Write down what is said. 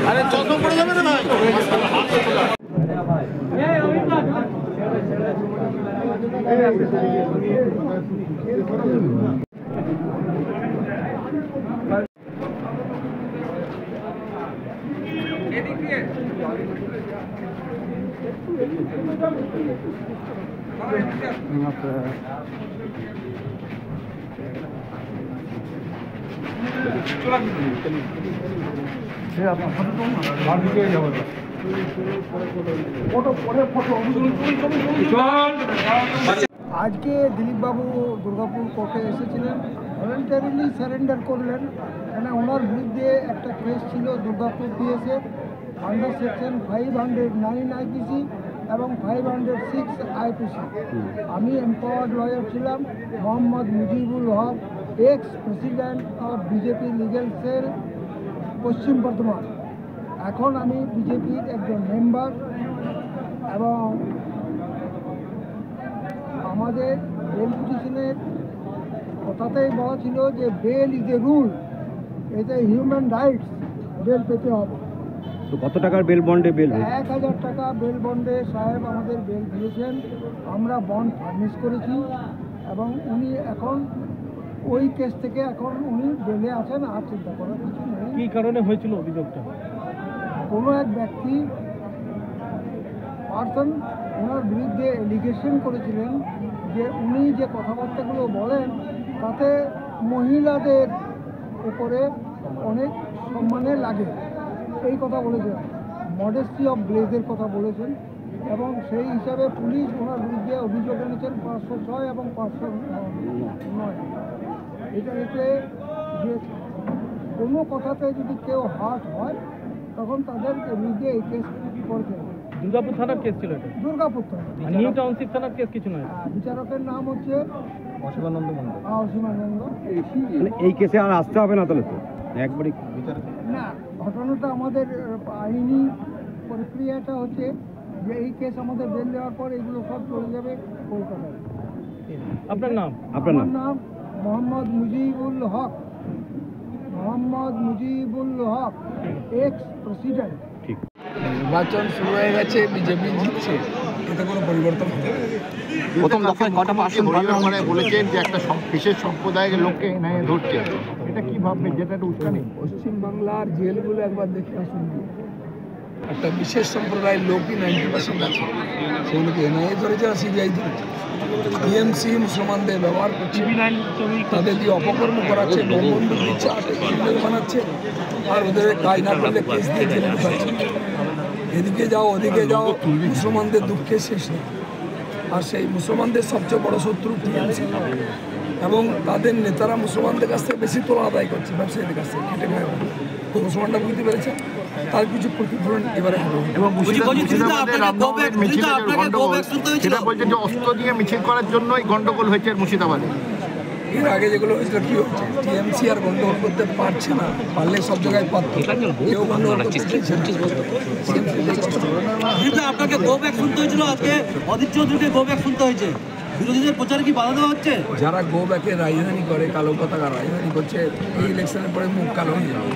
আরে যত পড়ে যাবে না ভাই এদিক দিয়ে আজকে দিলীপবাবু দুর্গাপুর কোর্টে এসেছিলেন, ভলেন্টারিলি সারেন্ডার করলেন। কেন ওনার বিরুদ্ধে একটা কেস ছিল দুর্গাপুর পিএসের আন্ডার সেকশন 509 আইপিসি এবং 506 আইপিসি। আমি এম্পাওয়ার্ড লয়ার ছিলাম। Mohammad Mujibul Haque, ex president of BJP legal cell Paschim Bardhaman. এখন আমি বিজেপির একজন মেম্বার এবং আমাদের বেল পিটিশনের কথাতেই বলা ছিল যে বেল ইজ এ রুল, এটা হিউম্যান রাইটস, বেল পেতে হবে। তো কত টাকার বেল বন্ডে বেল? 1000 টাকা বেল বন্ডে সাহেব আমাদের বেল দিয়েছেন। আমরা বন্ড ফার্নিশ করেছি এবং উনি এখন ওই কেস থেকে এখন উনি বেলে আছেন। আর চিন্তা করার কিছু নেই। কী কারণে হয়েছিল অভিযোগটা? কোনো এক ব্যক্তি পার্সন ওনার বিরুদ্ধে এলিগেশন করেছিলেন যে উনি যে কথাবার্তাগুলো বলেন তাতে মহিলাদের উপরে অনেক সম্মানে লাগে, এই কথা বলেছেন। মডেস্টি অফ ব্লেজের কথা বলেছেন এবং সেই হিসাবে পুলিশ ওনার বিরুদ্ধে অভিযোগ এনেছেন 506 এবং 509। এটা হচ্ছে যে কোনো কথাতে যদি কেউ হার্ট হয় তখন তাদের বিরুদ্ধে এই কেস করতে হবে। দুর্গাপুর থানার কেস ছিল এটা? দুর্গাপুর থানা, নিউ টাউনশিপ থানার কেস কিছু নয়। বিচারকের নাম হচ্ছে অসীমানন্দ মন্ডল। অসীমানন্দ। এই কেসে আর আসতে হবে না তাহলে? তো একবারই বিচার না, ঘটনাটা আমাদের আইনি প্রক্রিয়াটা হচ্ছে যে এই কেস আমাদের বেল দেওয়ার পর এগুলো সব চলে যাবে কলকাতায়। আপনার নাম? আপনার নাম? মোহাম্মদ মুজিবুল হক। Mohammad Mujibul Haque, ex president. ঠিক। নির্বাচন শুরু হয়ে গেছে, বিজেপি জিতছে, এতে কোনো পরিবর্তন হবে না। প্রথম দফায় কটা পার্সেন্ট মানে বলেছেন যে একটা বিশেষ সম্প্রদায়ের লোককে এনে ধরছে, এটা কি ভাববেন? যেটা একটা উস্কানি। পশ্চিমবাংলার জেলগুলো একবার দেখে আসুন। একটা বিশেষ সম্প্রদায়ের লোকই 90% আছে, সেগুলোকে এনআইএ ধরেছে আর সিবিআই ধরেছে। টিএমসি মুসলমানদের ব্যবহার করছে, তাদের দিয়ে অপকর্ম করাচ্ছে, বন্ধু দিচ্ছে, ক্রিমিনাল বানাচ্ছে, আর ওদের কাজ না করলে কেস দিয়ে জেলে ঢুকাচ্ছে। এদিকে যাও ওদিকে যাও, মুসলমানদের দুঃখে শেষ নেই। আর সেই মুসলমানদের সবচেয়ে বড় শত্রু টিএমসি এবং তাদের নেতারা মুসলমানদের কাছ থেকে বেশি তোলা আদায় করছে ব্যবসায়ীদের কাছ থেকে খেটে খায়। তো মুসলমানরা বুঝতে পেরেছে তার কিছু প্রতিফলন এবারে হবে। এবং সেটা বলছে যে অস্ত্র দিয়ে মিছিল করার জন্যই গন্ডগোল হয়েছে মুর্শিদাবাদে। এর আগে যেগুলো হয়েছিল কি হচ্ছে, টিএমসি আর গন্ডগোল করতে পারছে না, পারলে সব জায়গায় পারত। কেউ গন্ডগোল করতে চাইছে না। কিন্তু আপনাকে গো ব্যাক শুনতে হয়েছিল, আজকে অধীর চৌধুরীকে গো ব্যাক শুনতে হয়েছে। বিরোধীদের প্রচারে কি বাধা দেওয়া হচ্ছে? যারা গো ব্যাকের রাজধানী করে, কালো পতাকা রাজধানী করছে, এই ইলেকশনের পরে মুখ কালো হয়ে যাবে।